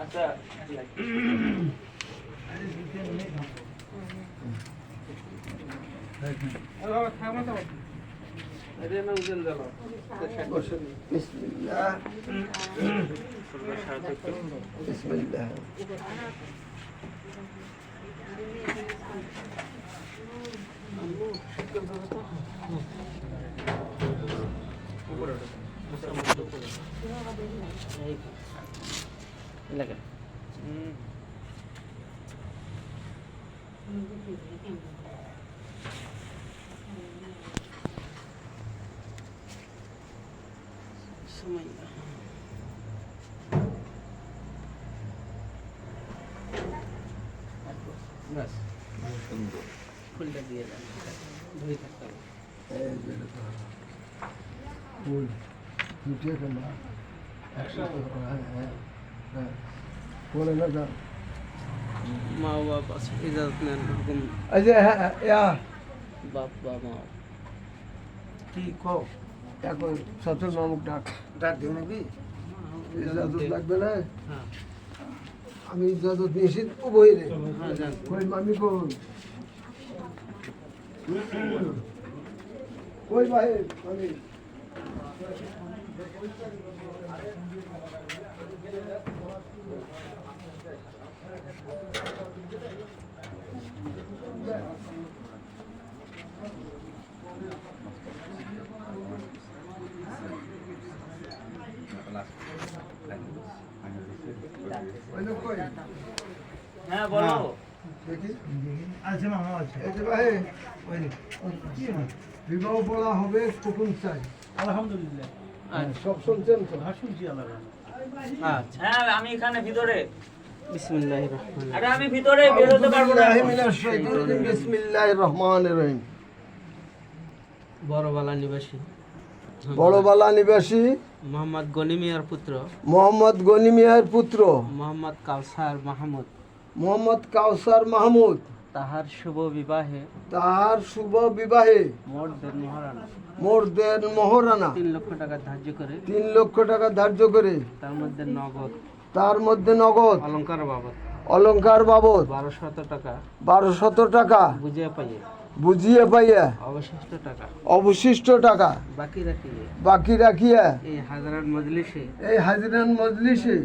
আচ্ছা বিসমিল্লাহ লাগে সময় বাস সুন্দর ফুলটা দিয়ে দেন ধুই থাকতে হবে ফুল দুটিয়ে কেনা একসাথে বলে না যা মা বাবা আছে ইজাজত নেন হুকুম আচ্ছা হ্যাঁ ইয়া বাপ বা মা কি কও এখন সচল মামুক ডাক দিও নাকি ইজাজত লাগবে না হ্যাঁ আমি ইজাজত নিয়েছি ও বই রে হ্যাঁ যান কই মামি কই ভাই মামি হ্যাঁ বলো দেখি আছে মামা আছে এই যে ভাই বিবাহ বলা হবে কুকুন চাই আলহামদুলিল্লাহ সব শুনছেন তো শুনছি আল্লাহ আচ্ছা হ্যাঁ আমি এখানে ভিতরে বিসমিল্লাহির রহমানির আরে আমি ভিতরে বের হতে পারবো না বিসমিল্লাহির রহমানির রহিম বড়বালা নিবাসী বড়বালা নিবাসী মোহাম্মদ গনি মিয়ার পুত্র মোহাম্মদ গনি মিয়ার পুত্র মোহাম্মদ কাউসার মাহমুদ মোহাম্মদ কাউসার মাহমুদ তাহার শুভ বিবাহে তাহার শুভ বিবাহে মোট দেন মহারানা মোট দেন মহারানা 3 লক্ষ টাকা ধার্য করে 3 লক্ষ টাকা ধার্য করে তার মধ্যে নগদ তার মধ্যে নগদ অলংকার বাবদ অলংকার বাবদ 1200 টাকা 1200 টাকা বুঝিয়ে পাইয়ে বুঝিয়ে পাইয়া অবশিষ্ট টাকা অবশিষ্ট টাকা বাকি রাখিয়ে এই হাজারান মজলিসে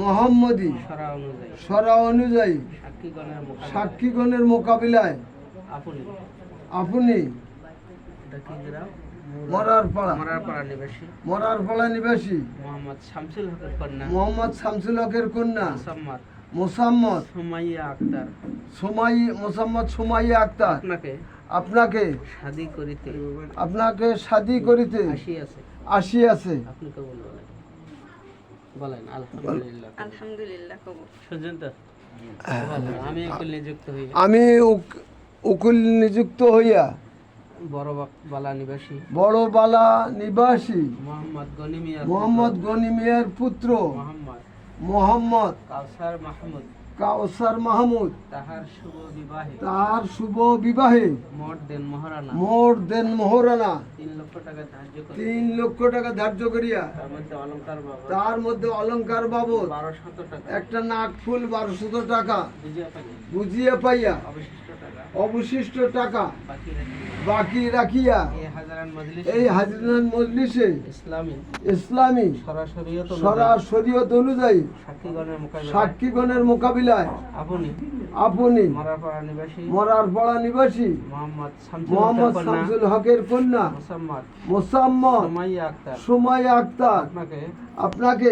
মোহাম্মদী সরা অনুযায়ী সরা অনুযায়ী সাক্ষীগণের সাক্ষীগণের মোকাবিলায় আপনি আপনি এটা কি গ্রাম মরারপাড়া মরারপাড়া নিবাসী নিবাসী মোহাম্মদ শামসুল হকের কন্যা মোহাম্মদ শামসুল হকের কন্যা মোসাম্মদ মোসাম্মদ সুমাইয়া আক্তার মোসাম্মদ সুমাইয়া আক্তার আপনাকে আপনাকে শাদী করিতে আসিয়াছে আপনি কবুল বলেন আলহামদুলিল্লাহ আলহামদুলিল্লাহ কবুল শুনছেন তো আমি আমি উকিল নিযুক্ত হইয়া বড়বালা নিবাসী মোহাম্মদ গনি মিয়ার পুত্র মোহাম্মদ কাউসার মাহমুদ তাহার শুভ বিবাহে মোট দেন মহারানা 3 লক্ষ টাকা ধার্য করিয়া তার মধ্যে অলংকার বাবদ একটা নাকফুল 1200 টাকা বুঝিয়ে পাইয়া অবশিষ্ট টাকা বাকি রাখিয়া এই হাজিরান মজলিসে ইসলামী শরীয়ত অনুযায়ী সাক্ষীগণের মোকাবিলায় আপনি মরারপাড়া নিবাসী মোহাম্মদ শামসুল হকের কন্যা মোসাম্মদ সুমাইয়া আক্তার আপনাকে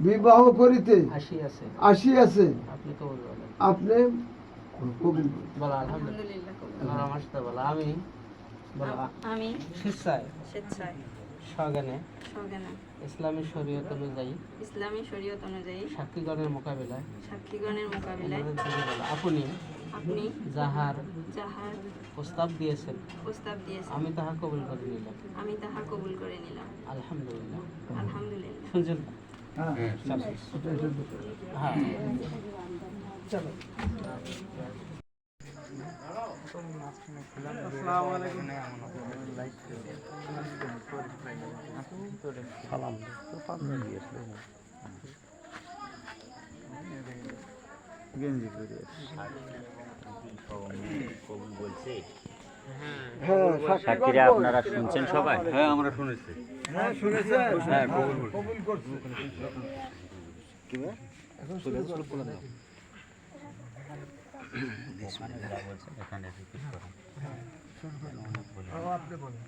বিবাহ করিতে আসিয়াছে আপনি আমি স্বেচ্ছায় সজ্ঞানে ইসলামী শরীয়ত অনুযায়ী ইসলামী শরীয়ত অনুযায়ী সাক্ষীগণের মোকাবিলায় সাক্ষীগণের মোকাবিলায় আপনি আপনি যাহার যাহার প্রস্তাব দিয়েছেন প্রস্তাব দিয়েছেন আমি তাহা কবুল করে নিলাম। আমি তাহা কবুল করে নিলাম। আলহামদুলিল্লাহ। আলহামদুলিল্লাহ। শুনছেন? হ্যাঁ হ্যাঁ। হ্যাঁ সাক্ষীরা আপনারা শুনছেন সবাই? হ্যাঁ আমরা শুনেছি। হ্যাঁ শুনেছেন? হ্যাঁ, কবুল করছি। কবুল করছি। এখন শুরু করো। এখানে repeat করেন। আপনি বলেন।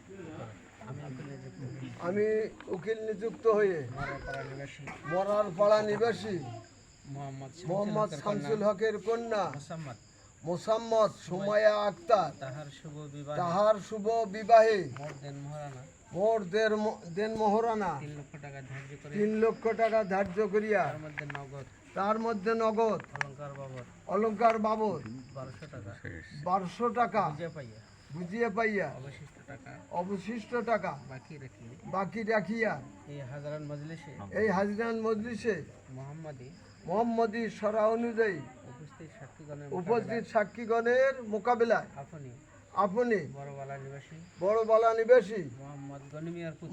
আমি উকিল নিযুক্ত হয়ে মরার পাড়া নিবাসী মোহাম্মদ শামসুল হকের কন্যা মোসাম্মদ সুমাইয়া আক্তার তাহার শুভ বিবাহে মোর দেন মোহরানা 3 লক্ষ টাকা ধার্য করিয়া তার মধ্যে নগদ অলংকার বাবদ 1200 টাকা বুঝিয়ে পাইয়া অবশিষ্ট টাকা বাকি রাখিয়া এই হাজরান মজলিসে মোহাম্মদী সরা অনুযায়ী উপস্থিত সাক্ষীগণের মোকাবিলায় আপনি বড়বালা নিবাসী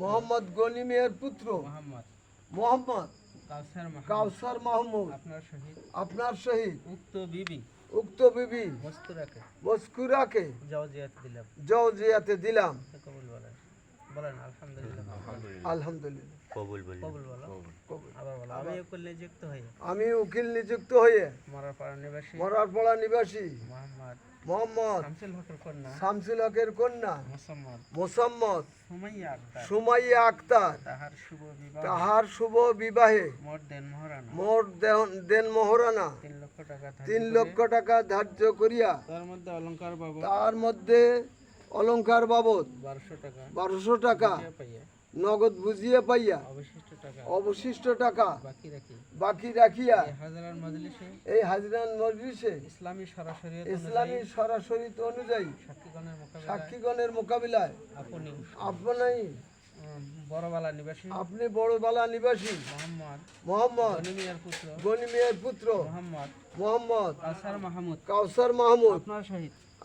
মোহাম্মদ গনি মিয়ার পুত্র মোহাম্মদ কাউসার মাহমুদ আপনার সহিত উক্ত বিবি মস্কুরাকে জওজিয়াতে দিলাম। আলহামদুলিল্লাহ। কবুল বলি। আমি উকিল নিযুক্ত হয়ে মরার পাড়া নিবাসী মোহাম্মদ শামসুল হকের কন্যা মোসাম্মদ সুমাইয়া আক্তার তাহার শুভ বিবাহে মোর দেন মোহরানা 3 লক্ষ টাকা ধার্য করিয়া তার মধ্যে অলংকার বাবদ 1200 টাকা নগদ বুঝিয়ে পাইয়া অবশিষ্ট টাকা বাকি রাখিয়া এই হাজরান মজলিসে ইসলামী সরাসরি অনুযায়ী সাক্ষীগণের মোকাবিলায় আপনি বড়বালা নিবাসী মোহাম্মদ গনি মিয়ার পুত্র মোহাম্মদ কাউসার মাহমুদ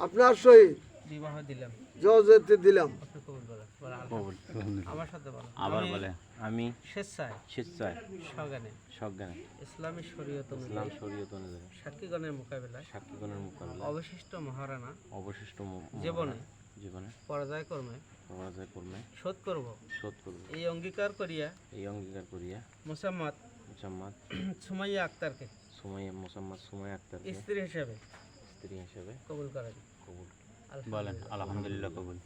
আপনার সহিত বিবাহ দিলাম, জওজিয়াতে দিলাম। কবুল। আমার সাথে বলো। আবার বলে আমি স্বেচ্ছায় সজ্ঞানে ইসলামী শরীয়ত ইসলাম শরীয়ত অনুযায়ী সাক্ষীগণের মোকাবিলায় অবশিষ্ট মহারানা জীবনে পরাজয় কর্মে শোধ করব এই অঙ্গীকার করিয়া মোসাম্মদ সুমাইয়া আক্তারকে স্ত্রী হিসেবে কবুল করেন। বলেন আলহামদুলিল্লাহ। কবুল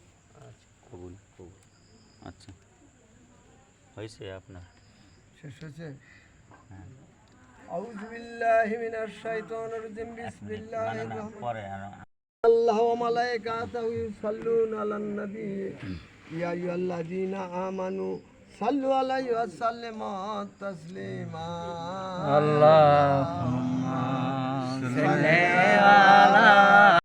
কবুল কবুল। আচ্ছা হয়েছে আপনার শেষ হয়েছে? আউযু বিল্লাহি মিনাশ শাইতানির রাজিম বিসমিল্লাহির রহমানির রহিম। আল্লাহু ওয়া মালাইকাতুহু ইউসাল্লুনা আলান নবী ইয়া আইয়ুহাল্লাযীনা আমানু সাল্লু আলাইহি ওয়া সাল্লিমু তাসলিমা। আল্লাহুম্মা সাল্লি আলা